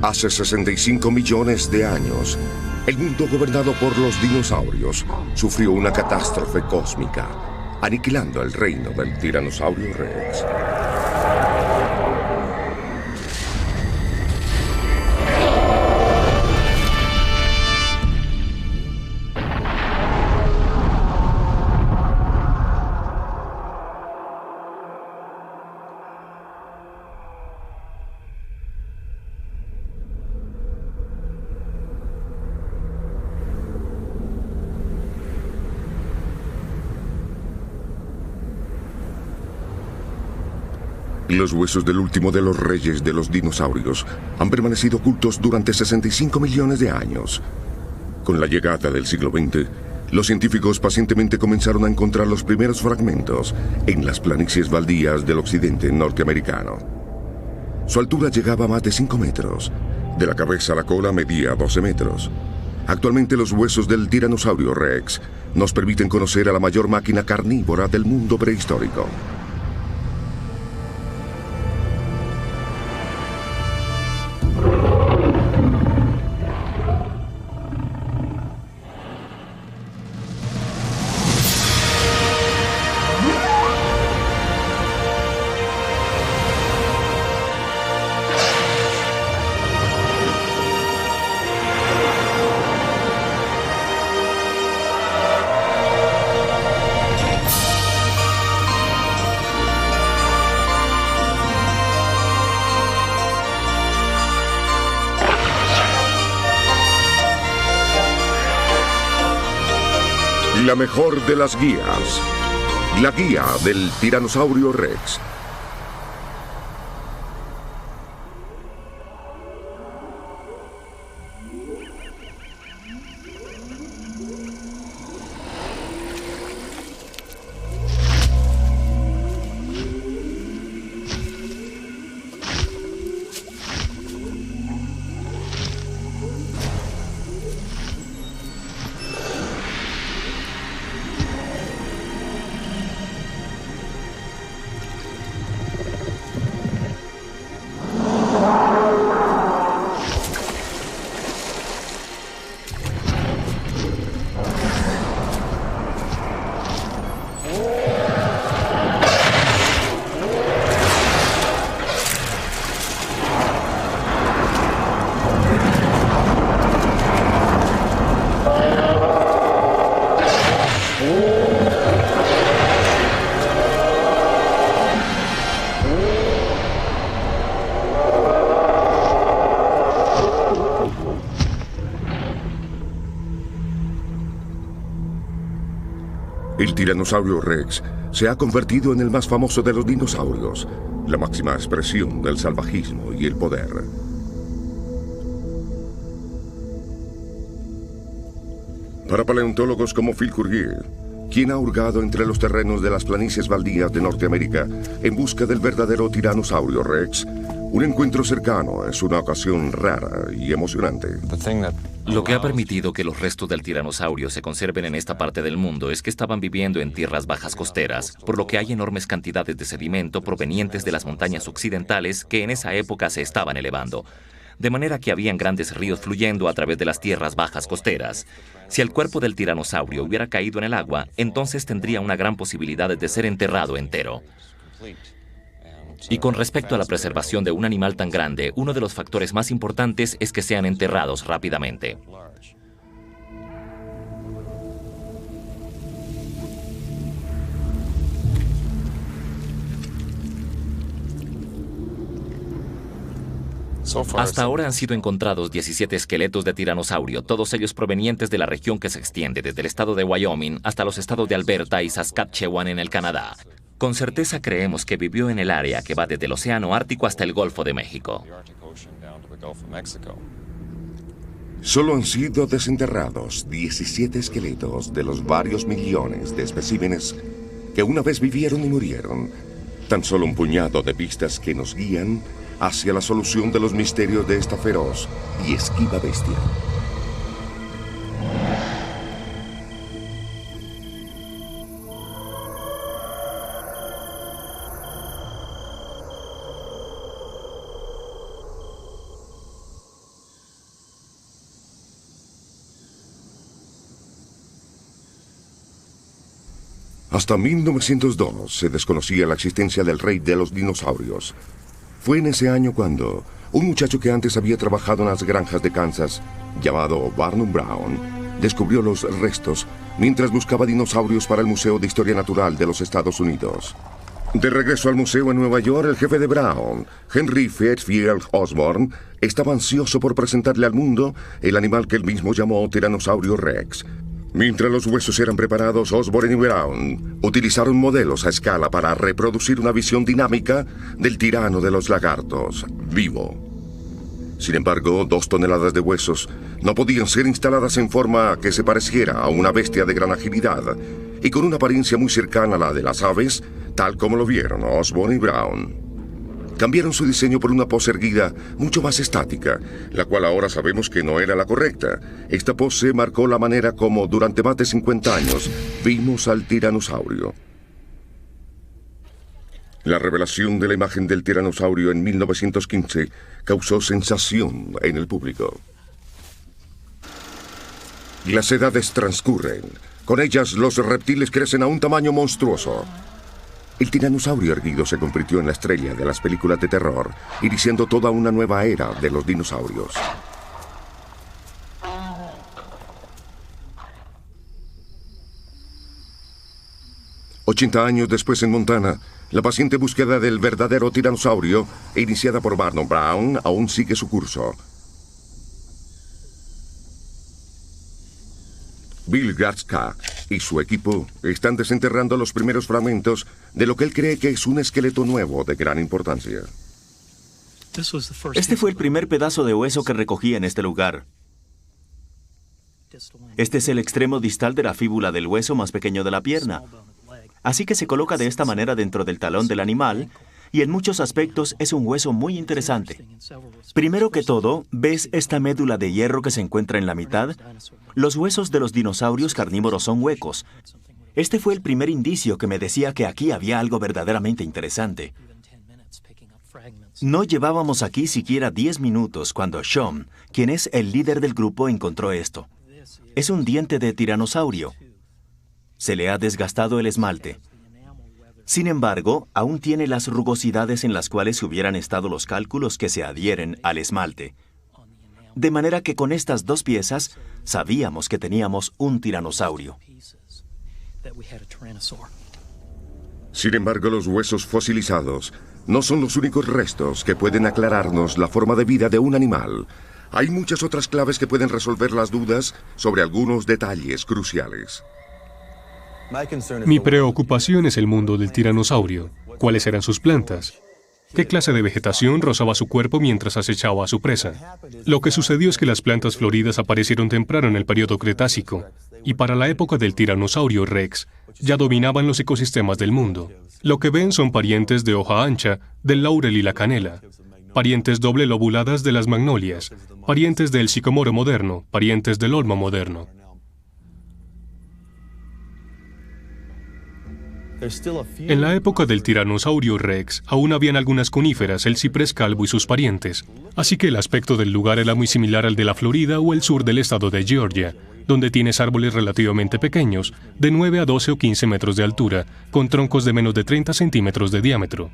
Hace 65 millones de años, el mundo gobernado por los dinosaurios sufrió una catástrofe cósmica, aniquilando el reino del Tiranosaurio Rex. Los huesos del último de los reyes de los dinosaurios han permanecido ocultos durante 65 millones de años. Con la llegada del siglo XX, los científicos pacientemente comenzaron a encontrar los primeros fragmentos en las planicies baldías del occidente norteamericano. Su altura llegaba a más de 5 metros. De la cabeza a la cola medía 12 metros. Actualmente los huesos del Tiranosaurio Rex nos permiten conocer a la mayor máquina carnívora del mundo prehistórico. La mejor de las guías. La guía del Tiranosaurio Rex. El Tiranosaurio Rex se ha convertido en el más famoso de los dinosaurios, la máxima expresión del salvajismo y el poder. Para paleontólogos como Phil Currier, quien ha hurgado entre los terrenos de las planicies baldías de Norteamérica en busca del verdadero Tiranosaurio Rex, un encuentro cercano es una ocasión rara y emocionante. Lo que ha permitido que los restos del tiranosaurio se conserven en esta parte del mundo es que estaban viviendo en tierras bajas costeras, por lo que hay enormes cantidades de sedimento provenientes de las montañas occidentales que en esa época se estaban elevando. De manera que habían grandes ríos fluyendo a través de las tierras bajas costeras. Si el cuerpo del tiranosaurio hubiera caído en el agua, entonces tendría una gran posibilidad de ser enterrado entero. Y con respecto a la preservación de un animal tan grande, uno de los factores más importantes es que sean enterrados rápidamente. Hasta ahora han sido encontrados 17 esqueletos de tiranosaurio, todos ellos provenientes de la región que se extiende desde el estado de Wyoming hasta los estados de Alberta y Saskatchewan en el Canadá. Con certeza creemos que vivió en el área que va desde el Océano Ártico hasta el Golfo de México. Solo han sido desenterrados 17 esqueletos de los varios millones de especímenes que una vez vivieron y murieron. Tan solo un puñado de pistas que nos guían hacia la solución de los misterios de esta feroz y esquiva bestia. Hasta 1902 se desconocía la existencia del rey de los dinosaurios. Fue en ese año cuando un muchacho que antes había trabajado en las granjas de Kansas, llamado Barnum Brown, descubrió los restos mientras buscaba dinosaurios para el Museo de Historia Natural de los Estados Unidos. De regreso al museo en Nueva York, el jefe de Brown, Henry Fairfield Osborn, estaba ansioso por presentarle al mundo el animal que él mismo llamó Tyrannosaurio Rex. Mientras los huesos eran preparados, Osborn y Brown utilizaron modelos a escala para reproducir una visión dinámica del tirano de los lagartos, vivo. Sin embargo, 2 toneladas de huesos no podían ser instaladas en forma que se pareciera a una bestia de gran agilidad y con una apariencia muy cercana a la de las aves, tal como lo vieron Osborn y Brown. Cambiaron su diseño por una pose erguida mucho más estática, la cual ahora sabemos que no era la correcta. Esta pose marcó la manera como durante más de 50 años vimos al tiranosaurio. La revelación de la imagen del tiranosaurio en 1915 causó sensación en el público. Las edades transcurren. Con ellas, los reptiles crecen a un tamaño monstruoso. El tiranosaurio erguido se convirtió en la estrella de las películas de terror, iniciando toda una nueva era de los dinosaurios. «80 años después en Montana, la paciente búsqueda del verdadero tiranosaurio, iniciada por Barnum Brown, aún sigue su curso. Bill Gatzka y su equipo están desenterrando los primeros fragmentos de lo que él cree que es un esqueleto nuevo de gran importancia. Este fue el primer pedazo de hueso que recogí en este lugar. Este es el extremo distal de la fíbula del hueso más pequeño de la pierna. Así que se coloca de esta manera dentro del talón del animal y en muchos aspectos es un hueso muy interesante. Primero que todo, ¿ves esta médula de hierro que se encuentra en la mitad? Los huesos de los dinosaurios carnívoros son huecos. Este fue el primer indicio que me decía que aquí había algo verdaderamente interesante. No llevábamos aquí siquiera 10 minutos cuando Sean, quien es el líder del grupo, encontró esto. Es un diente de tiranosaurio. Se le ha desgastado el esmalte. Sin embargo, aún tiene las rugosidades en las cuales hubieran estado los cálculos que se adhieren al esmalte. De manera que con estas 2 piezas sabíamos que teníamos un tiranosaurio. Sin embargo, los huesos fosilizados no son los únicos restos que pueden aclararnos la forma de vida de un animal. Hay muchas otras claves que pueden resolver las dudas sobre algunos detalles cruciales. Mi preocupación es el mundo del tiranosaurio. ¿Cuáles eran sus plantas? ¿Qué clase de vegetación rozaba su cuerpo mientras acechaba a su presa? Lo que sucedió es que las plantas floridas aparecieron temprano en el período Cretácico, y para la época del tiranosaurio Rex, ya dominaban los ecosistemas del mundo. Lo que ven son parientes de hoja ancha, del laurel y la canela, parientes doble lobuladas de las magnolias, parientes del sicomoro moderno, parientes del olmo moderno. En la época del tiranosaurio Rex, aún habían algunas coníferas, el ciprés calvo y sus parientes, así que el aspecto del lugar era muy similar al de la Florida o el sur del estado de Georgia, donde tienes árboles relativamente pequeños, de 9 a 12 o 15 metros de altura, con troncos de menos de 30 centímetros de diámetro.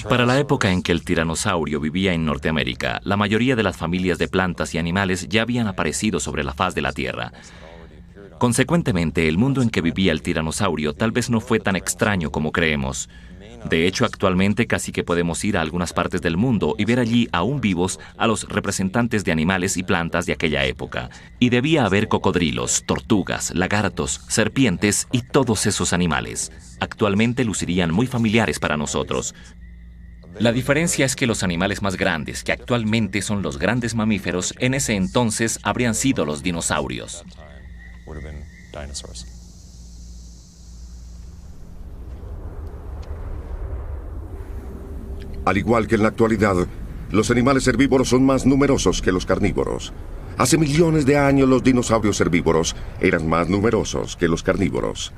Para la época en que el tiranosaurio vivía en Norteamérica, la mayoría de las familias de plantas y animales ya habían aparecido sobre la faz de la Tierra. Consecuentemente, el mundo en que vivía el tiranosaurio tal vez no fue tan extraño como creemos. De hecho, actualmente casi que podemos ir a algunas partes del mundo y ver allí aún vivos a los representantes de animales y plantas de aquella época. Y debía haber cocodrilos, tortugas, lagartos, serpientes y todos esos animales. Actualmente lucirían muy familiares para nosotros. La diferencia es que los animales más grandes, que actualmente son los grandes mamíferos, en ese entonces habrían sido los dinosaurios. Al igual que en la actualidad, los animales herbívoros son más numerosos que los carnívoros. Hace millones de años los dinosaurios herbívoros eran más numerosos que los carnívoros.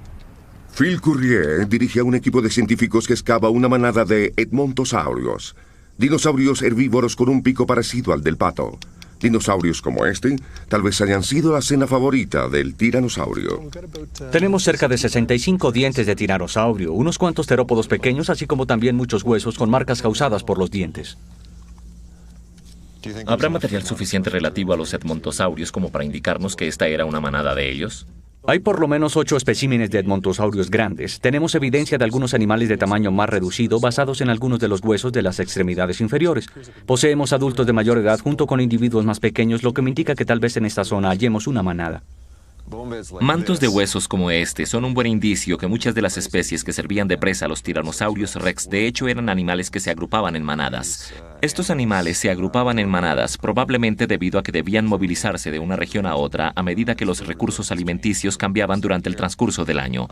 Phil Currier dirige a un equipo de científicos que excava una manada de edmontosaurios, dinosaurios herbívoros con un pico parecido al del pato. Dinosaurios como este tal vez hayan sido la cena favorita del tiranosaurio. Tenemos cerca de 65 dientes de tiranosaurio, unos cuantos terópodos pequeños, así como también muchos huesos con marcas causadas por los dientes. ¿Habrá material suficiente relativo a los edmontosaurios como para indicarnos que esta era una manada de ellos? Hay por lo menos 8 especímenes de edmontosaurios grandes. Tenemos evidencia de algunos animales de tamaño más reducido basados en algunos de los huesos de las extremidades inferiores. Poseemos adultos de mayor edad junto con individuos más pequeños, lo que me indica que tal vez en esta zona hallemos una manada. Mantos de huesos como este son un buen indicio que muchas de las especies que servían de presa a los tiranosaurios rex de hecho eran animales que se agrupaban en manadas. Estos animales se agrupaban en manadas probablemente debido a que debían movilizarse de una región a otra a medida que los recursos alimenticios cambiaban durante el transcurso del año.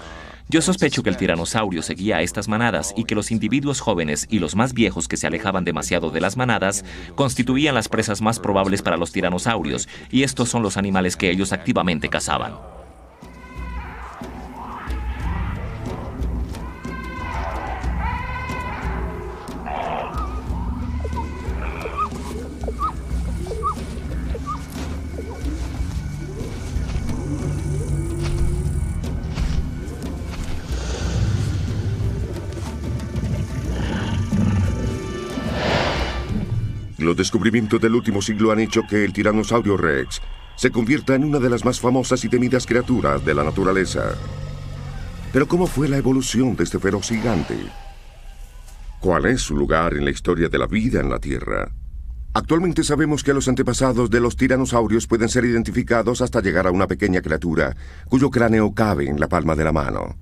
Yo sospecho que el tiranosaurio seguía a estas manadas y que los individuos jóvenes y los más viejos que se alejaban demasiado de las manadas constituían las presas más probables para los tiranosaurios, y estos son los animales que ellos activamente cazaban. Los descubrimientos del último siglo han hecho que el tiranosaurio rex se convierta en una de las más famosas y temidas criaturas de la naturaleza. Pero ¿cómo fue la evolución de este feroz gigante? ¿Cuál es su lugar en la historia de la vida en la Tierra? Actualmente sabemos que los antepasados de los tiranosaurios pueden ser identificados hasta llegar a una pequeña criatura cuyo cráneo cabe en la palma de la mano.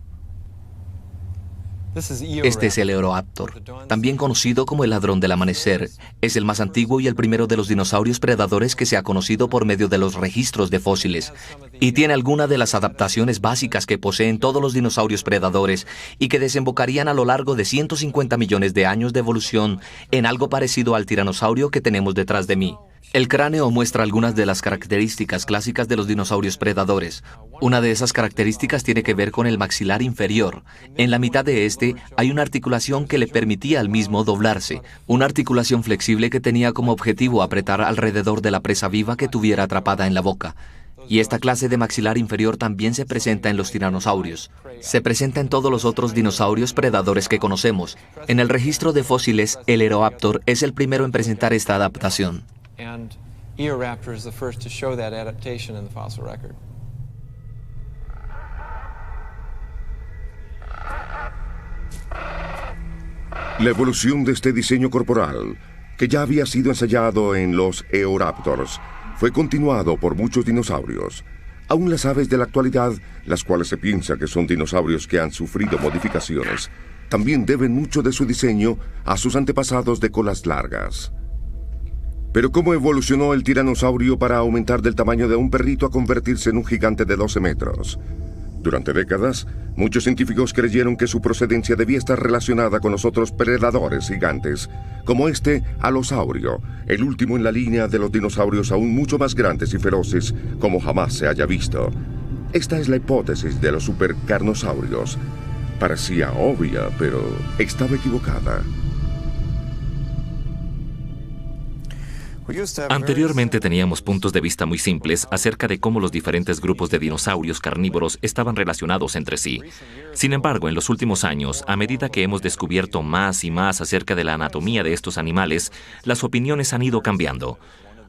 Este es el Eoraptor, también conocido como el ladrón del amanecer. Es el más antiguo y el primero de los dinosaurios predadores que se ha conocido por medio de los registros de fósiles. Y tiene algunas de las adaptaciones básicas que poseen todos los dinosaurios predadores y que desembocarían a lo largo de 150 millones de años de evolución en algo parecido al tiranosaurio que tenemos detrás de mí. El cráneo muestra algunas de las características clásicas de los dinosaurios predadores. Una de esas características tiene que ver con el maxilar inferior. En la mitad de este hay una articulación que le permitía al mismo doblarse, una articulación flexible que tenía como objetivo apretar alrededor de la presa viva que tuviera atrapada en la boca. Y esta clase de maxilar inferior también se presenta en los tiranosaurios. Se presenta en todos los otros dinosaurios predadores que conocemos. En el registro de fósiles, el Eoraptor es el primero en presentar esta adaptación. And Eoraptor is the first to show that adaptation in the fossil record. La evolución de este diseño corporal, que ya había sido ensayado en los Eoraptors, fue continuado por muchos dinosaurios. Aún las aves de la actualidad, las cuales se piensa que son dinosaurios que han sufrido modificaciones, también deben mucho de su diseño a sus antepasados de colas largas. Pero ¿cómo evolucionó el tiranosaurio para aumentar del tamaño de un perrito a convertirse en un gigante de 12 metros? Durante décadas, muchos científicos creyeron que su procedencia debía estar relacionada con los otros predadores gigantes, como este alosaurio, el último en la línea de los dinosaurios aún mucho más grandes y feroces como jamás se haya visto. Esta es la hipótesis de los supercarnosaurios. Parecía obvia, pero estaba equivocada. Anteriormente teníamos puntos de vista muy simples acerca de cómo los diferentes grupos de dinosaurios carnívoros estaban relacionados entre sí. Sin embargo, en los últimos años, a medida que hemos descubierto más y más acerca de la anatomía de estos animales, las opiniones han ido cambiando.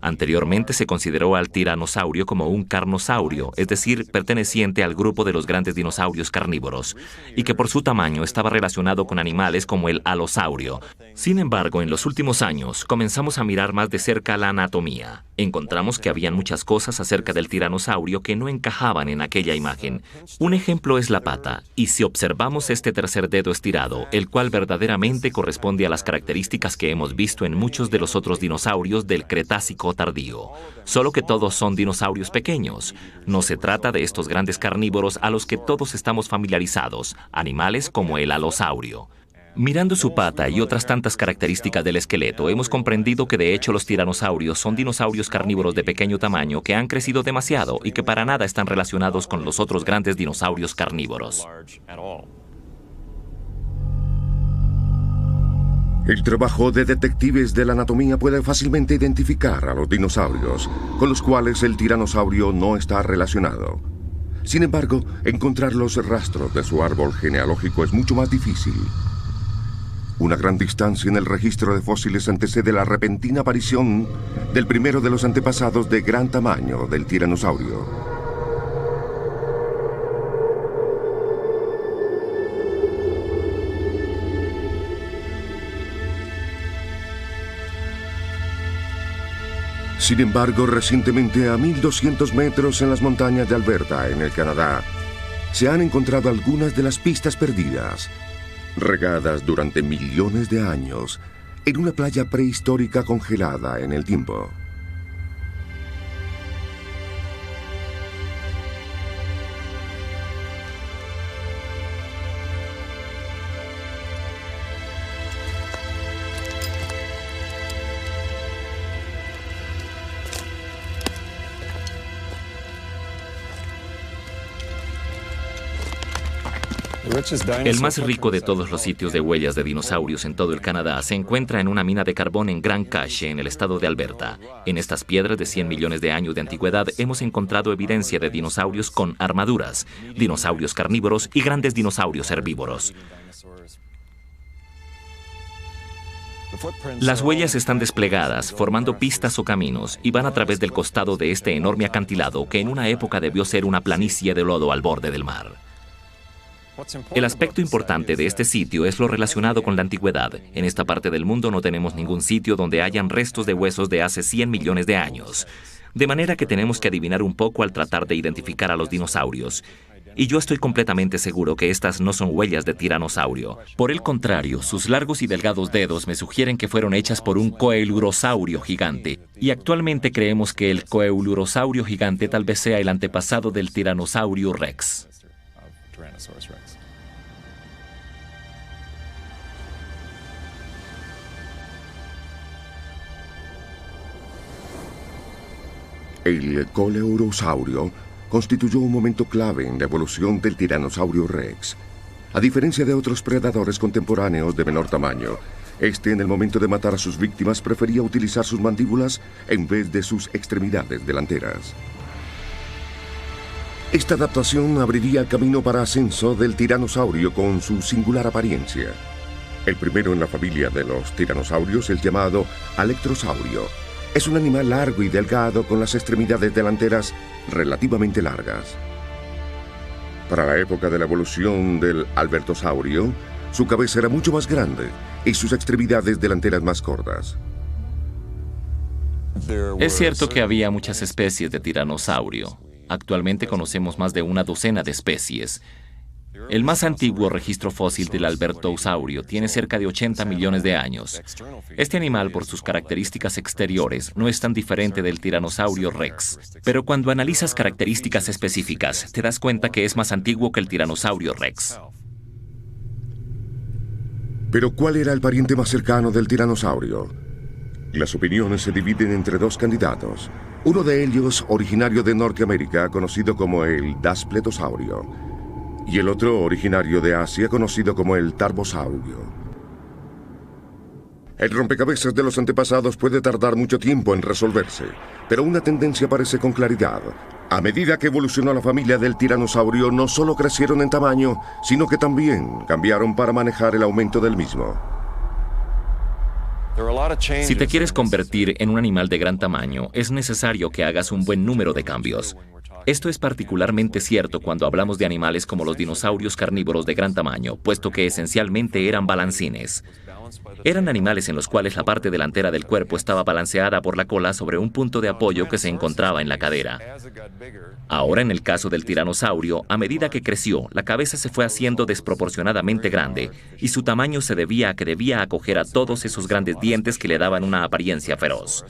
Anteriormente se consideró al tiranosaurio como un carnosaurio, es decir, perteneciente al grupo de los grandes dinosaurios carnívoros, y que por su tamaño estaba relacionado con animales como el alosaurio. Sin embargo, en los últimos años comenzamos a mirar más de cerca la anatomía. Encontramos que habían muchas cosas acerca del tiranosaurio que no encajaban en aquella imagen. Un ejemplo es la pata, y si observamos este tercer dedo estirado, el cual verdaderamente corresponde a las características que hemos visto en muchos de los otros dinosaurios del Cretácico tardío, solo que todos son dinosaurios pequeños. No se trata de estos grandes carnívoros a los que todos estamos familiarizados, animales como el alosaurio. Mirando su pata y otras tantas características del esqueleto, hemos comprendido que de hecho los tiranosaurios son dinosaurios carnívoros de pequeño tamaño que han crecido demasiado y que para nada están relacionados con los otros grandes dinosaurios carnívoros. El trabajo de detectives de la anatomía puede fácilmente identificar a los dinosaurios, con los cuales el tiranosaurio no está relacionado. Sin embargo, encontrar los rastros de su árbol genealógico es mucho más difícil. Una gran distancia en el registro de fósiles antecede la repentina aparición del primero de los antepasados de gran tamaño del tiranosaurio. Sin embargo, recientemente a 1200 metros en las montañas de Alberta, en el Canadá, se han encontrado algunas de las pistas perdidas, regadas durante millones de años en una playa prehistórica congelada en el tiempo. El más rico de todos los sitios de huellas de dinosaurios en todo el Canadá se encuentra en una mina de carbón en Grand Cache, en el estado de Alberta. En estas piedras de 100 millones de años de antigüedad hemos encontrado evidencia de dinosaurios con armaduras, dinosaurios carnívoros y grandes dinosaurios herbívoros. Las huellas están desplegadas, formando pistas o caminos, y van a través del costado de este enorme acantilado que en una época debió ser una planicie de lodo al borde del mar. El aspecto importante de este sitio es lo relacionado con la antigüedad. En esta parte del mundo no tenemos ningún sitio donde hayan restos de huesos de hace 100 millones de años. De manera que tenemos que adivinar un poco al tratar de identificar a los dinosaurios. Y yo estoy completamente seguro que estas no son huellas de tiranosaurio. Por el contrario, sus largos y delgados dedos me sugieren que fueron hechas por un coelurosaurio gigante. Y actualmente creemos que el coelurosaurio gigante tal vez sea el antepasado del tiranosaurio rex. El coleurosaurio constituyó un momento clave en la evolución del tiranosaurio rex. A diferencia de otros predadores contemporáneos de menor tamaño, este en el momento de matar a sus víctimas prefería utilizar sus mandíbulas en vez de sus extremidades delanteras. Esta adaptación abriría el camino para ascenso del tiranosaurio con su singular apariencia. El primero en la familia de los tiranosaurios, el llamado alectrosaurio, es un animal largo y delgado con las extremidades delanteras relativamente largas. Para la época de la evolución del albertosaurio, su cabeza era mucho más grande y sus extremidades delanteras más cortas. Es cierto que había muchas especies de tiranosaurio. Actualmente conocemos más de una docena de especies. El más antiguo registro fósil del albertosaurio tiene cerca de 80 millones de años. Este animal, por sus características exteriores, no es tan diferente del tiranosaurio rex. Pero cuando analizas características específicas, te das cuenta que es más antiguo que el tiranosaurio rex. Pero ¿cuál era el pariente más cercano del tiranosaurio? Las opiniones se dividen entre dos candidatos. Uno de ellos, originario de Norteamérica, conocido como el daspletosaurio, y el otro, originario de Asia, conocido como el tarbosaurio. El rompecabezas de los antepasados puede tardar mucho tiempo en resolverse, pero una tendencia aparece con claridad. A medida que evolucionó la familia del tiranosaurio, no solo crecieron en tamaño, sino que también cambiaron para manejar el aumento del mismo. Si te quieres convertir en un animal de gran tamaño, es necesario que hagas un buen número de cambios. Esto es particularmente cierto cuando hablamos de animales como los dinosaurios carnívoros de gran tamaño, puesto que esencialmente eran balancines. Eran animales en los cuales la parte delantera del cuerpo estaba balanceada por la cola sobre un punto de apoyo que se encontraba en la cadera. Ahora, en el caso del tiranosaurio, a medida que creció, la cabeza se fue haciendo desproporcionadamente grande, y su tamaño se debía a que debía acoger a todos esos grandes dientes que le daban una apariencia feroz.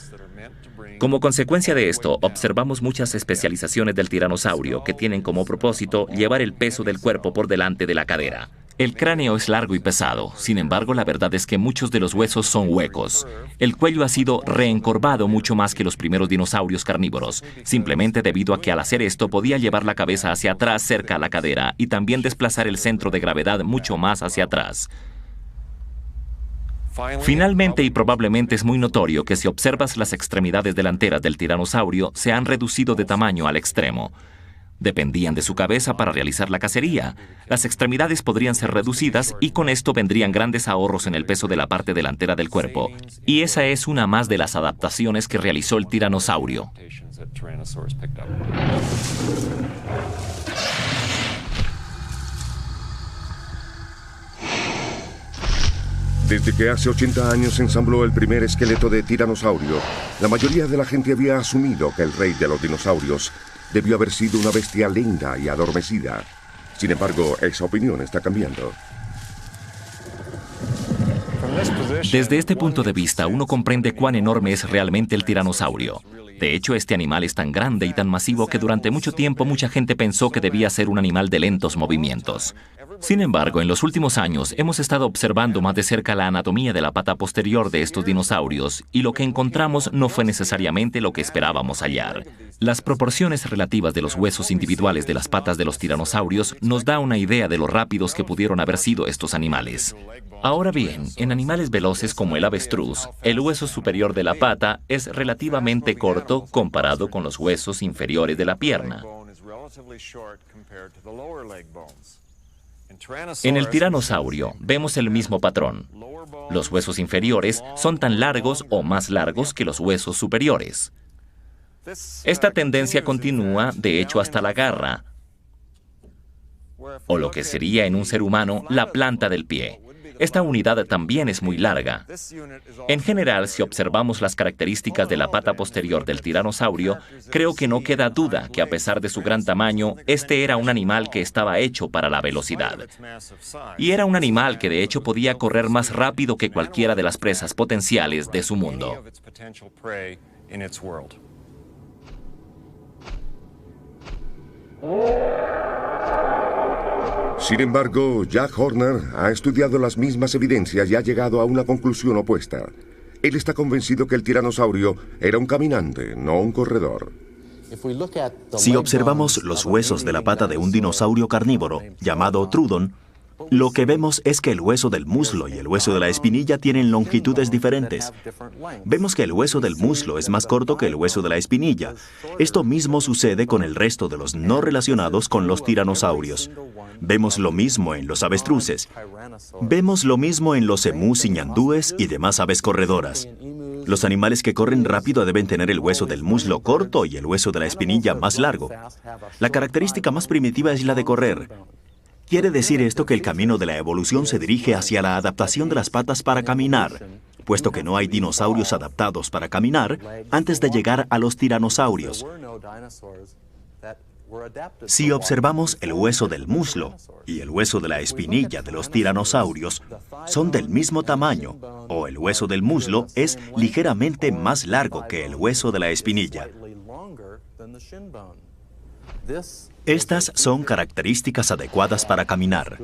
Como consecuencia de esto, observamos muchas especializaciones del tiranosaurio que tienen como propósito llevar el peso del cuerpo por delante de la cadera. El cráneo es largo y pesado, sin embargo la verdad es que muchos de los huesos son huecos. El cuello ha sido reencorvado mucho más que los primeros dinosaurios carnívoros, simplemente debido a que al hacer esto podía llevar la cabeza hacia atrás cerca a la cadera y también desplazar el centro de gravedad mucho más hacia atrás. Finalmente y probablemente es muy notorio que si observas las extremidades delanteras del tiranosaurio se han reducido de tamaño al extremo. Dependían de su cabeza para realizar la cacería. Las extremidades podrían ser reducidas y con esto vendrían grandes ahorros en el peso de la parte delantera del cuerpo. Y esa es una más de las adaptaciones que realizó el tiranosaurio. Desde que hace 80 años se ensambló el primer esqueleto de tiranosaurio, la mayoría de la gente había asumido que el rey de los dinosaurios debió haber sido una bestia lenta y adormecida. Sin embargo, esa opinión está cambiando. Desde este punto de vista, uno comprende cuán enorme es realmente el tiranosaurio. De hecho, este animal es tan grande y tan masivo que durante mucho tiempo mucha gente pensó que debía ser un animal de lentos movimientos. Sin embargo, en los últimos años hemos estado observando más de cerca la anatomía de la pata posterior de estos dinosaurios y lo que encontramos no fue necesariamente lo que esperábamos hallar. Las proporciones relativas de los huesos individuales de las patas de los tiranosaurios nos da una idea de lo rápidos que pudieron haber sido estos animales. Ahora bien, en animales veloces como el avestruz, el hueso superior de la pata es relativamente corto comparado con los huesos inferiores de la pierna. En el tiranosaurio vemos el mismo patrón. Los huesos inferiores son tan largos o más largos que los huesos superiores. Esta tendencia continúa, de hecho, hasta la garra, o lo que sería en un ser humano la planta del pie. Esta unidad también es muy larga. En general, si observamos las características de la pata posterior del tiranosaurio, creo que no queda duda que a pesar de su gran tamaño, este era un animal que estaba hecho para la velocidad. Y era un animal que de hecho podía correr más rápido que cualquiera de las presas potenciales de su mundo. Sin embargo, Jack Horner ha estudiado las mismas evidencias y ha llegado a una conclusión opuesta. Él está convencido que el tiranosaurio era un caminante, no un corredor. Si observamos los huesos de la pata de un dinosaurio carnívoro llamado Trudon, lo que vemos es que el hueso del muslo y el hueso de la espinilla tienen longitudes diferentes. Vemos que el hueso del muslo es más corto que el hueso de la espinilla. Esto mismo sucede con el resto de los no relacionados con los tiranosaurios. Vemos lo mismo en los avestruces. Vemos lo mismo en los emús y ñandúes y demás aves corredoras. Los animales que corren rápido deben tener el hueso del muslo corto y el hueso de la espinilla más largo. La característica más primitiva es la de correr. Quiere decir esto que el camino de la evolución se dirige hacia la adaptación de las patas para caminar, puesto que no hay dinosaurios adaptados para caminar antes de llegar a los tiranosaurios. Si observamos el hueso del muslo y el hueso de la espinilla de los tiranosaurios, son del mismo tamaño, o el hueso del muslo es ligeramente más largo que el hueso de la espinilla. Estas son características adecuadas para caminar.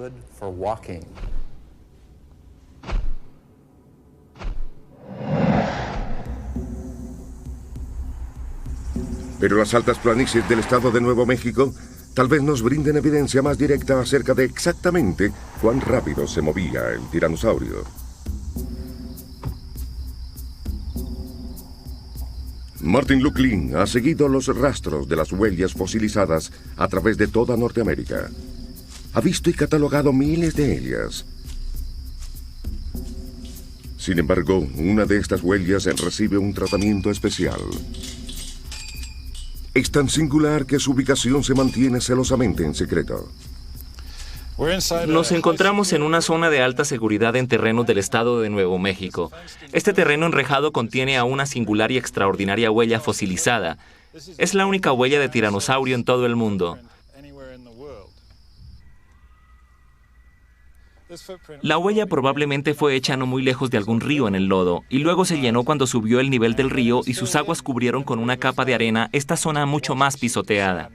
Pero las altas planicies del estado de Nuevo México tal vez nos brinden evidencia más directa acerca de exactamente cuán rápido se movía el tiranosaurio. Martin Luklin ha seguido los rastros de las huellas fosilizadas a través de toda Norteamérica. Ha visto y catalogado miles de ellas. Sin embargo, una de estas huellas recibe un tratamiento especial. Es tan singular que su ubicación se mantiene celosamente en secreto. Nos encontramos en una zona de alta seguridad en terrenos del estado de Nuevo México. Este terreno enrejado contiene a una singular y extraordinaria huella fosilizada. Es la única huella de tiranosaurio en todo el mundo. La huella probablemente fue hecha no muy lejos de algún río en el lodo, y luego se llenó cuando subió el nivel del río y sus aguas cubrieron con una capa de arena esta zona mucho más pisoteada.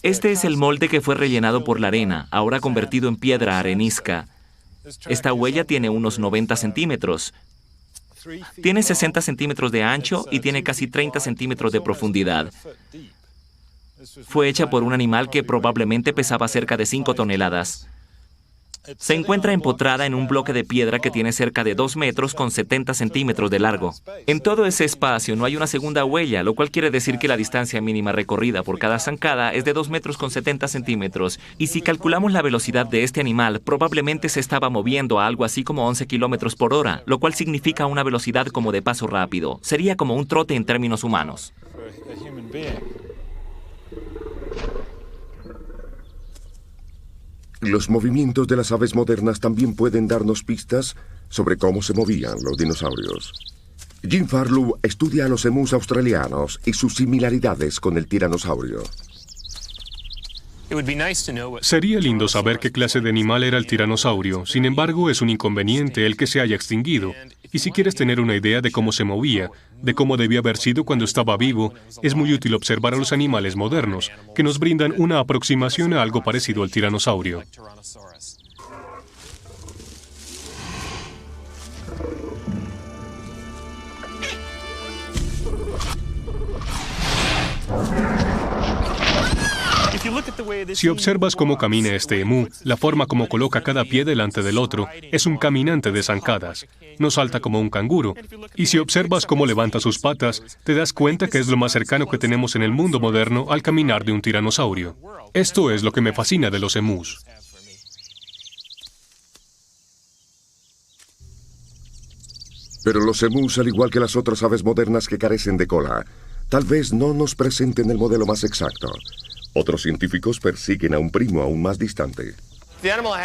Este es el molde que fue rellenado por la arena, ahora convertido en piedra arenisca. Esta huella tiene unos 90 centímetros. Tiene 60 centímetros de ancho y tiene casi 30 centímetros de profundidad. Fue hecha por un animal que probablemente pesaba cerca de 5 toneladas. Se encuentra empotrada en un bloque de piedra que tiene cerca de 2 metros con 70 centímetros de largo. En todo ese espacio no hay una segunda huella, lo cual quiere decir que la distancia mínima recorrida por cada zancada es de 2 metros con 70 centímetros. Y si calculamos la velocidad de este animal, probablemente se estaba moviendo a algo así como 11 kilómetros por hora, lo cual significa una velocidad como de paso rápido. Sería como un trote en términos humanos. Los movimientos de las aves modernas también pueden darnos pistas sobre cómo se movían los dinosaurios. Jim Farlow estudia a los emús australianos y sus similaridades con el tiranosaurio. Sería lindo saber qué clase de animal era el tiranosaurio. Sin embargo, es un inconveniente el que se haya extinguido. Y si quieres tener una idea de cómo se movía, de cómo debía haber sido cuando estaba vivo, es muy útil observar a los animales modernos, que nos brindan una aproximación a algo parecido al tiranosaurio. Si observas cómo camina este emú, la forma como coloca cada pie delante del otro, es un caminante de zancadas. No salta como un canguro. Y si observas cómo levanta sus patas, te das cuenta que es lo más cercano que tenemos en el mundo moderno al caminar de un tiranosaurio. Esto es lo que me fascina de los emús. Pero los emús, al igual que las otras aves modernas que carecen de cola, tal vez no nos presenten el modelo más exacto. Otros científicos persiguen a un primo aún más distante.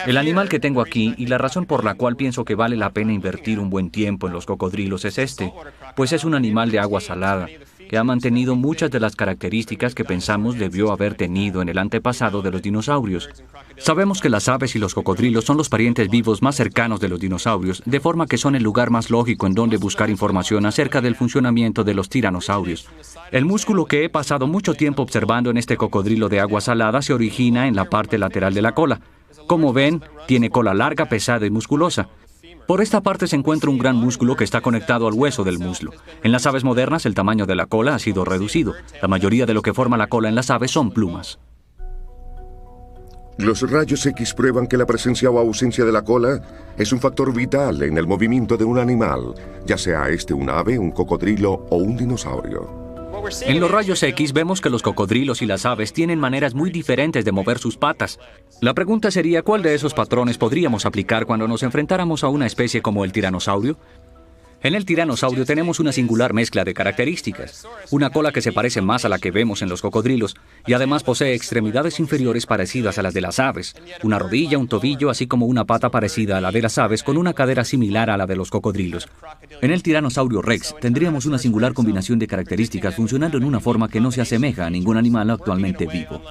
El animal que tengo aquí, y la razón por la cual pienso que vale la pena invertir un buen tiempo en los cocodrilos es este, pues es un animal de agua salada, que ha mantenido muchas de las características que pensamos debió haber tenido en el antepasado de los dinosaurios. Sabemos que las aves y los cocodrilos son los parientes vivos más cercanos de los dinosaurios, de forma que son el lugar más lógico en donde buscar información acerca del funcionamiento de los tiranosaurios. El músculo que he pasado mucho tiempo observando en este cocodrilo de agua salada se origina en la parte lateral de la cola. Como ven, tiene cola larga, pesada y musculosa. Por esta parte se encuentra un gran músculo que está conectado al hueso del muslo. En las aves modernas el tamaño de la cola ha sido reducido. La mayoría de lo que forma la cola en las aves son plumas. Los rayos X prueban que la presencia o ausencia de la cola es un factor vital en el movimiento de un animal, ya sea este un ave, un cocodrilo o un dinosaurio. En los rayos X vemos que los cocodrilos y las aves tienen maneras muy diferentes de mover sus patas. La pregunta sería, ¿cuál de esos patrones podríamos aplicar cuando nos enfrentáramos a una especie como el tiranosaurio? En el tiranosaurio tenemos una singular mezcla de características. Una cola que se parece más a la que vemos en los cocodrilos y además posee extremidades inferiores parecidas a las de las aves, una rodilla, un tobillo, así como una pata parecida a la de las aves con una cadera similar a la de los cocodrilos. En el tiranosaurio Rex tendríamos una singular combinación de características funcionando en una forma que no se asemeja a ningún animal actualmente vivo.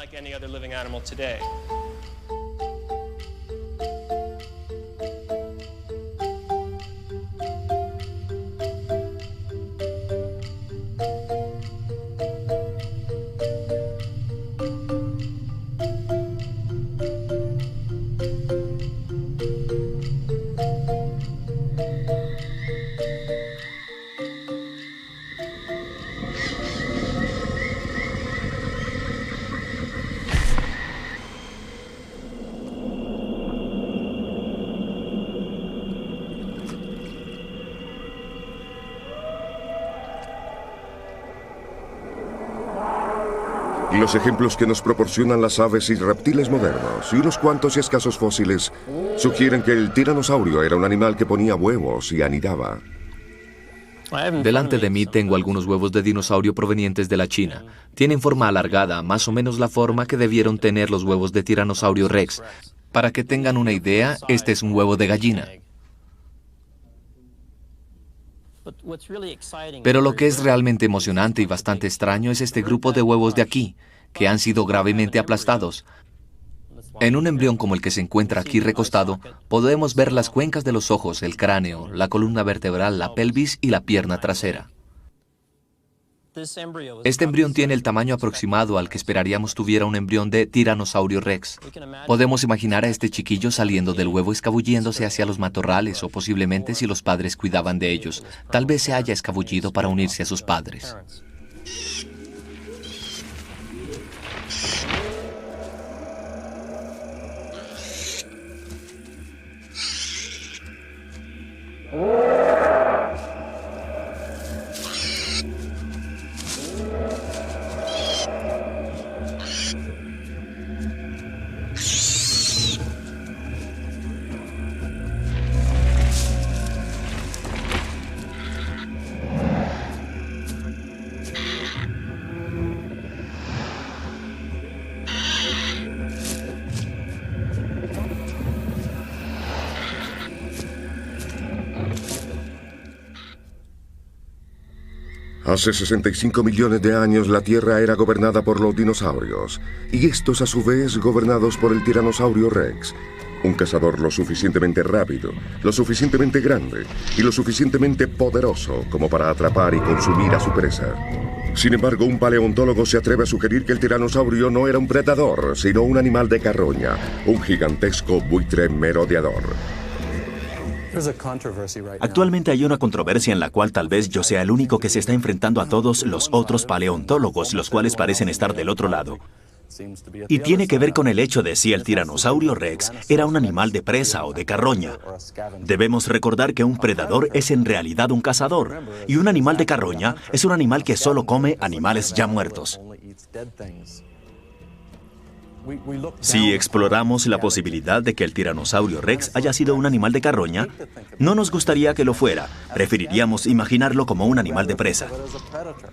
Los ejemplos que nos proporcionan las aves y reptiles modernos y unos cuantos y escasos fósiles sugieren que el tiranosaurio era un animal que ponía huevos y anidaba. Delante de mí tengo algunos huevos de dinosaurio provenientes de la China. Tienen forma alargada, más o menos la forma que debieron tener los huevos de tiranosaurio Rex. Para que tengan una idea, este es un huevo de gallina. Pero lo que es realmente emocionante y bastante extraño es este grupo de huevos de aquí, que han sido gravemente aplastados. En un embrión como el que se encuentra aquí recostado, podemos ver las cuencas de los ojos, el cráneo, la columna vertebral, la pelvis y la pierna trasera. Este embrión tiene el tamaño aproximado al que esperaríamos tuviera un embrión de Tiranosaurio Rex. Podemos imaginar a este chiquillo saliendo del huevo escabulléndose hacia los matorrales o posiblemente si los padres cuidaban de ellos. Tal vez se haya escabullido para unirse a sus padres. Hace 65 millones de años la Tierra era gobernada por los dinosaurios, y estos a su vez gobernados por el Tiranosaurio Rex, un cazador lo suficientemente rápido, lo suficientemente grande y lo suficientemente poderoso como para atrapar y consumir a su presa. Sin embargo, un paleontólogo se atreve a sugerir que el tiranosaurio no era un predador, sino un animal de carroña, un gigantesco buitre merodeador. Actualmente hay una controversia en la cual tal vez yo sea el único que se está enfrentando a todos los otros paleontólogos, los cuales parecen estar del otro lado. Y tiene que ver con el hecho de si el tiranosaurio Rex era un animal de presa o de carroña. Debemos recordar que un predador es en realidad un cazador, y un animal de carroña es un animal que solo come animales ya muertos. Si exploramos la posibilidad de que el tiranosaurio Rex haya sido un animal de carroña, no nos gustaría que lo fuera. Preferiríamos imaginarlo como un animal de presa.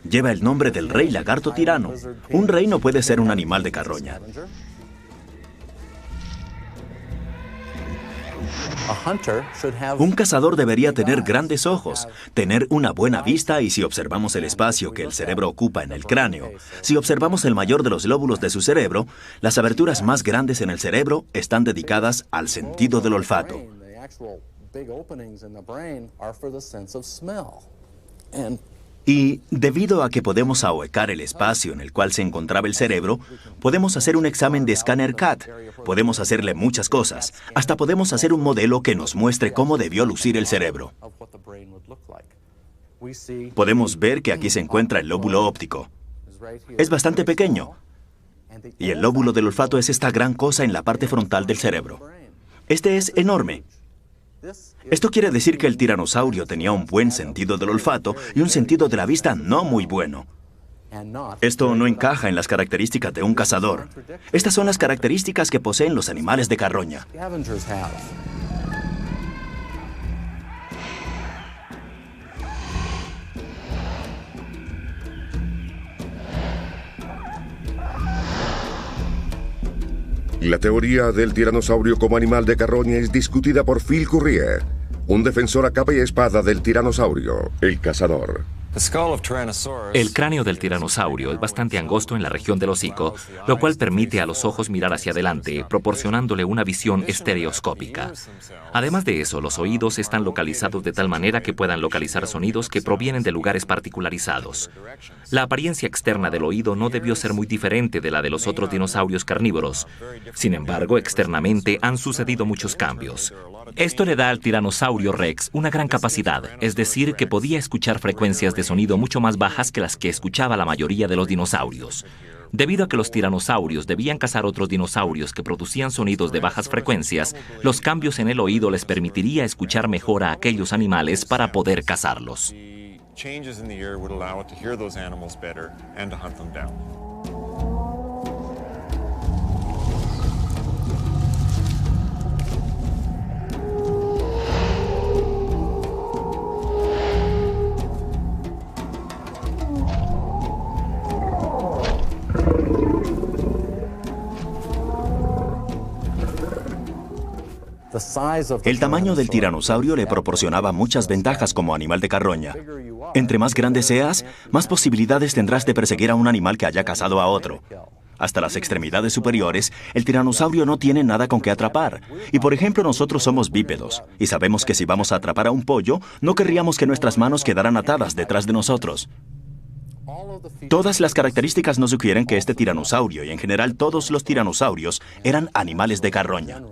Lleva el nombre del rey lagarto tirano. Un rey no puede ser un animal de carroña. Un cazador debería tener grandes ojos, tener una buena vista y si observamos el espacio que el cerebro ocupa en el cráneo, si observamos el mayor de los lóbulos de su cerebro, las aberturas más grandes en el cerebro están dedicadas al sentido del olfato. Y debido a que podemos ahuecar el espacio en el cual se encontraba el cerebro, podemos hacer un examen de escáner CAT, podemos hacerle muchas cosas, hasta podemos hacer un modelo que nos muestre cómo debió lucir el cerebro. Podemos ver que aquí se encuentra el lóbulo óptico. Es bastante pequeño. Y el lóbulo del olfato es esta gran cosa en la parte frontal del cerebro. Este es enorme. Esto quiere decir que el tiranosaurio tenía un buen sentido del olfato y un sentido de la vista no muy bueno. Esto no encaja en las características de un cazador. Estas son las características que poseen los animales de carroña. La teoría del tiranosaurio como animal de carroña es discutida por Phil Currie, un defensor a capa y espada del tiranosaurio, el cazador. El cráneo del tiranosaurio es bastante angosto en la región del hocico, lo cual permite a los ojos mirar hacia adelante, proporcionándole una visión estereoscópica. Además de eso, los oídos están localizados de tal manera que puedan localizar sonidos que provienen de lugares particularizados. La apariencia externa del oído no debió ser muy diferente de la de los otros dinosaurios carnívoros. Sin embargo, externamente han sucedido muchos cambios. Esto le da al tiranosaurio Rex una gran capacidad, es decir, que podía escuchar frecuencias de sonido mucho más bajas que las que escuchaba la mayoría de los dinosaurios. Debido a que los tiranosaurios debían cazar otros dinosaurios que producían sonidos de bajas frecuencias, los cambios en el oído les permitiría escuchar mejor a aquellos animales para poder cazarlos. El tamaño del tiranosaurio le proporcionaba muchas ventajas como animal de carroña. Entre más grande seas, más posibilidades tendrás de perseguir a un animal que haya cazado a otro. Hasta las extremidades superiores, el tiranosaurio no tiene nada con que atrapar. Y por ejemplo, nosotros somos bípedos, y sabemos que si vamos a atrapar a un pollo, no querríamos que nuestras manos quedaran atadas detrás de nosotros. Todas las características nos sugieren que este tiranosaurio, y en general todos los tiranosaurios, eran animales de carroña.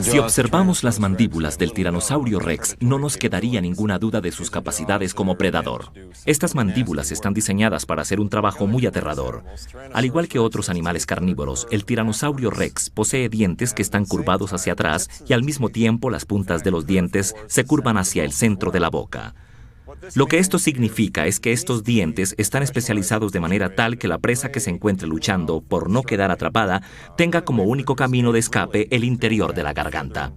Si observamos las mandíbulas del tiranosaurio Rex, no nos quedaría ninguna duda de sus capacidades como predador. Estas mandíbulas están diseñadas para hacer un trabajo muy aterrador. Al igual que otros animales carnívoros, el tiranosaurio Rex posee dientes que están curvados hacia atrás y al mismo tiempo las puntas de los dientes se curvan hacia el centro de la boca. Lo que esto significa es que estos dientes están especializados de manera tal que la presa que se encuentre luchando por no quedar atrapada tenga como único camino de escape el interior de la garganta.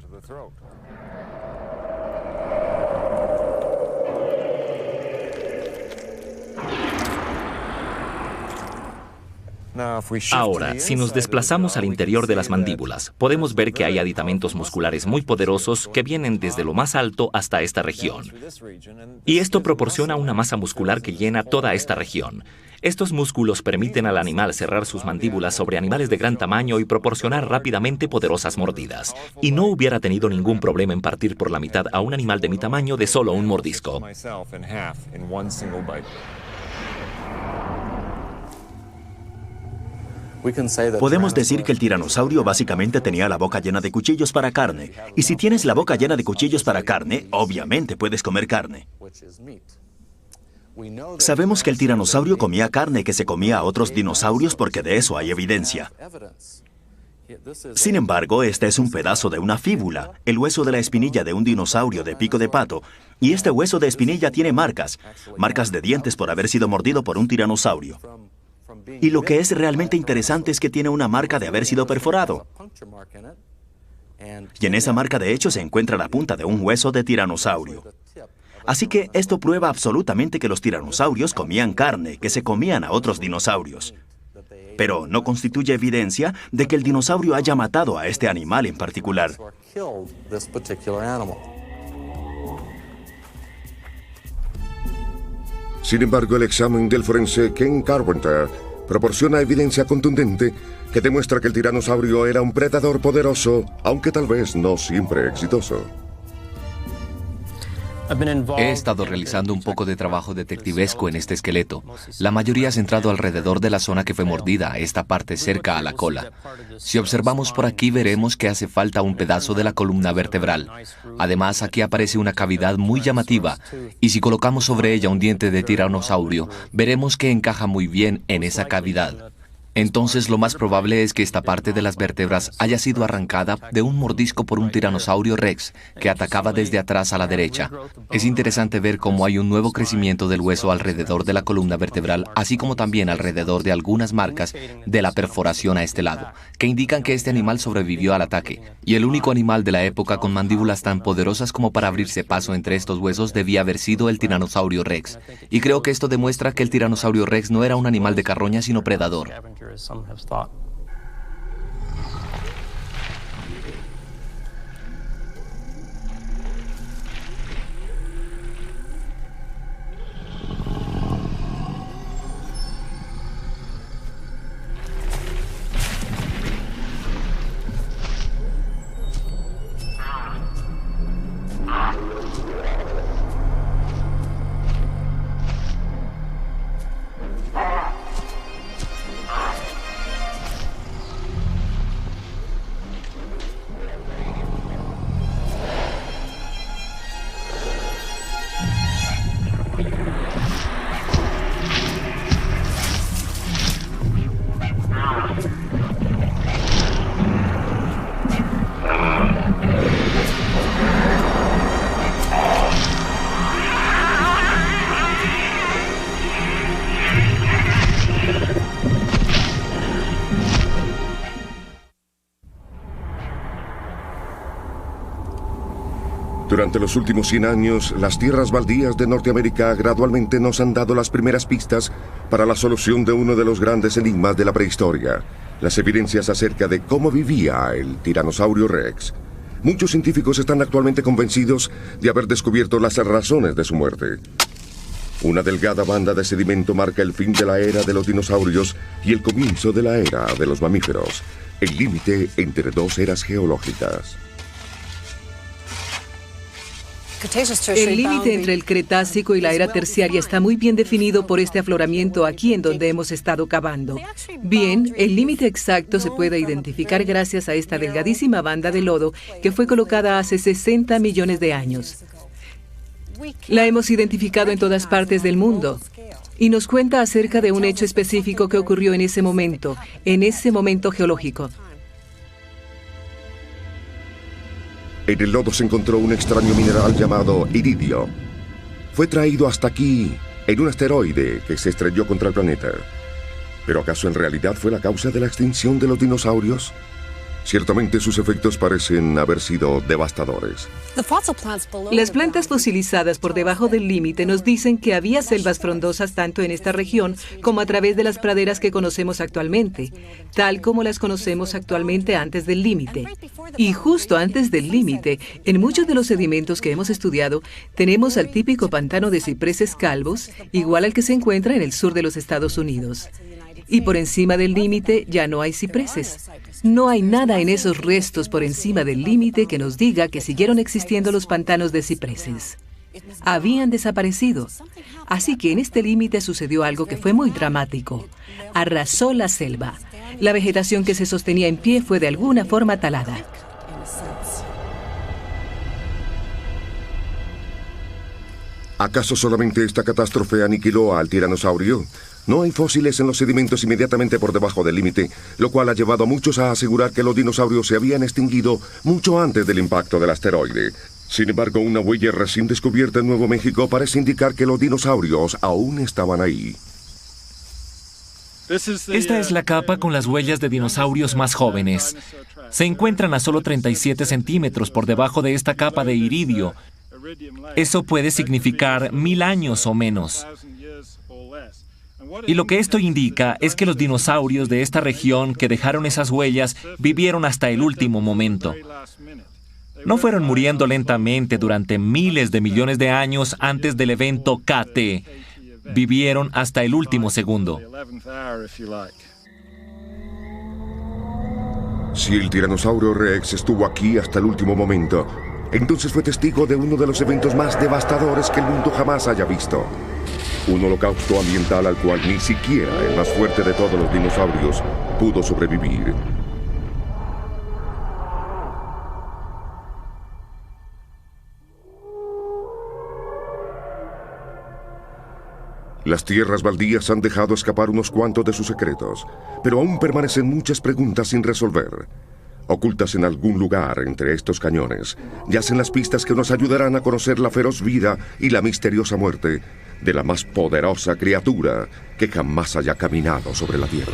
Ahora, si nos desplazamos al interior de las mandíbulas, podemos ver que hay aditamentos musculares muy poderosos que vienen desde lo más alto hasta esta región. Y esto proporciona una masa muscular que llena toda esta región. Estos músculos permiten al animal cerrar sus mandíbulas sobre animales de gran tamaño y proporcionar rápidamente poderosas mordidas. Y no hubiera tenido ningún problema en partir por la mitad a un animal de mi tamaño de solo un mordisco. Podemos decir que el tiranosaurio básicamente tenía la boca llena de cuchillos para carne. Y si tienes la boca llena de cuchillos para carne, obviamente puedes comer carne. Sabemos que el tiranosaurio comía carne que se comía a otros dinosaurios porque de eso hay evidencia. Sin embargo, este es un pedazo de una fíbula, el hueso de la espinilla de un dinosaurio de pico de pato, y este hueso de espinilla tiene marcas de dientes por haber sido mordido por un tiranosaurio. Y lo que es realmente interesante es que tiene una marca de haber sido perforado. Y en esa marca de hecho se encuentra la punta de un hueso de tiranosaurio. Así que esto prueba absolutamente que los tiranosaurios comían carne, que se comían a otros dinosaurios. Pero no constituye evidencia de que el dinosaurio haya matado a este animal en particular. Sin embargo, el examen del forense Ken Carpenter proporciona evidencia contundente que demuestra que el tiranosaurio era un predador poderoso, aunque tal vez no siempre exitoso. He estado realizando un poco de trabajo detectivesco en este esqueleto, la mayoría centrado alrededor de la zona que fue mordida, esta parte cerca a la cola. Si observamos por aquí veremos que hace falta un pedazo de la columna vertebral. Además, aquí aparece una cavidad muy llamativa, y si colocamos sobre ella un diente de tiranosaurio, veremos que encaja muy bien en esa cavidad. Entonces lo más probable es que esta parte de las vértebras haya sido arrancada de un mordisco por un tiranosaurio Rex que atacaba desde atrás a la derecha. Es interesante ver cómo hay un nuevo crecimiento del hueso alrededor de la columna vertebral, así como también alrededor de algunas marcas de la perforación a este lado, que indican que este animal sobrevivió al ataque. Y el único animal de la época con mandíbulas tan poderosas como para abrirse paso entre estos huesos debía haber sido el tiranosaurio Rex. Y creo que esto demuestra que el tiranosaurio Rex no era un animal de carroña sino predador. As some have thought. Durante los últimos 100 años, las tierras baldías de Norteamérica gradualmente nos han dado las primeras pistas para la solución de uno de los grandes enigmas de la prehistoria, las evidencias acerca de cómo vivía el Tiranosaurio Rex. Muchos científicos están actualmente convencidos de haber descubierto las razones de su muerte. Una delgada banda de sedimento marca el fin de la era de los dinosaurios y el comienzo de la era de los mamíferos, el límite entre dos eras geológicas. El límite entre el Cretácico y la era terciaria está muy bien definido por este afloramiento aquí en donde hemos estado cavando. Bien, el límite exacto se puede identificar gracias a esta delgadísima banda de lodo que fue colocada hace 60 millones de años. La hemos identificado en todas partes del mundo y nos cuenta acerca de un hecho específico que ocurrió en ese momento geológico. En el lodo se encontró un extraño mineral llamado iridio. Fue traído hasta aquí en un asteroide que se estrelló contra el planeta. ¿Pero acaso en realidad fue la causa de la extinción de los dinosaurios? Ciertamente sus efectos parecen haber sido devastadores. Las plantas fosilizadas por debajo del límite nos dicen que había selvas frondosas tanto en esta región como a través de las praderas que conocemos actualmente, tal como las conocemos actualmente antes del límite. Y justo antes del límite, en muchos de los sedimentos que hemos estudiado, tenemos al típico pantano de cipreses calvos, igual al que se encuentra en el sur de los Estados Unidos. Y por encima del límite ya no hay cipreses. No hay nada en esos restos por encima del límite que nos diga que siguieron existiendo los pantanos de cipreses. Habían desaparecido. Así que en este límite sucedió algo que fue muy dramático. Arrasó la selva. La vegetación que se sostenía en pie fue de alguna forma talada. ¿Acaso solamente esta catástrofe aniquiló al tiranosaurio? No hay fósiles en los sedimentos inmediatamente por debajo del límite, lo cual ha llevado a muchos a asegurar que los dinosaurios se habían extinguido mucho antes del impacto del asteroide. Sin embargo, una huella recién descubierta en Nuevo México parece indicar que los dinosaurios aún estaban ahí. Esta es la capa con las huellas de dinosaurios más jóvenes. Se encuentran a solo 37 centímetros por debajo de esta capa de iridio. Eso puede significar 1000 años o menos. Y lo que esto indica es que los dinosaurios de esta región que dejaron esas huellas vivieron hasta el último momento. No fueron muriendo lentamente durante miles de millones de años antes del evento KT. Vivieron hasta el último segundo. Si el tiranosaurio Rex estuvo aquí hasta el último momento, entonces fue testigo de uno de los eventos más devastadores que el mundo jamás haya visto. Un holocausto ambiental al cual ni siquiera el más fuerte de todos los dinosaurios pudo sobrevivir. Las tierras baldías han dejado escapar unos cuantos de sus secretos, pero aún permanecen muchas preguntas sin resolver. Ocultas en algún lugar entre estos cañones, yacen las pistas que nos ayudarán a conocer la feroz vida y la misteriosa muerte de la más poderosa criatura que jamás haya caminado sobre la Tierra.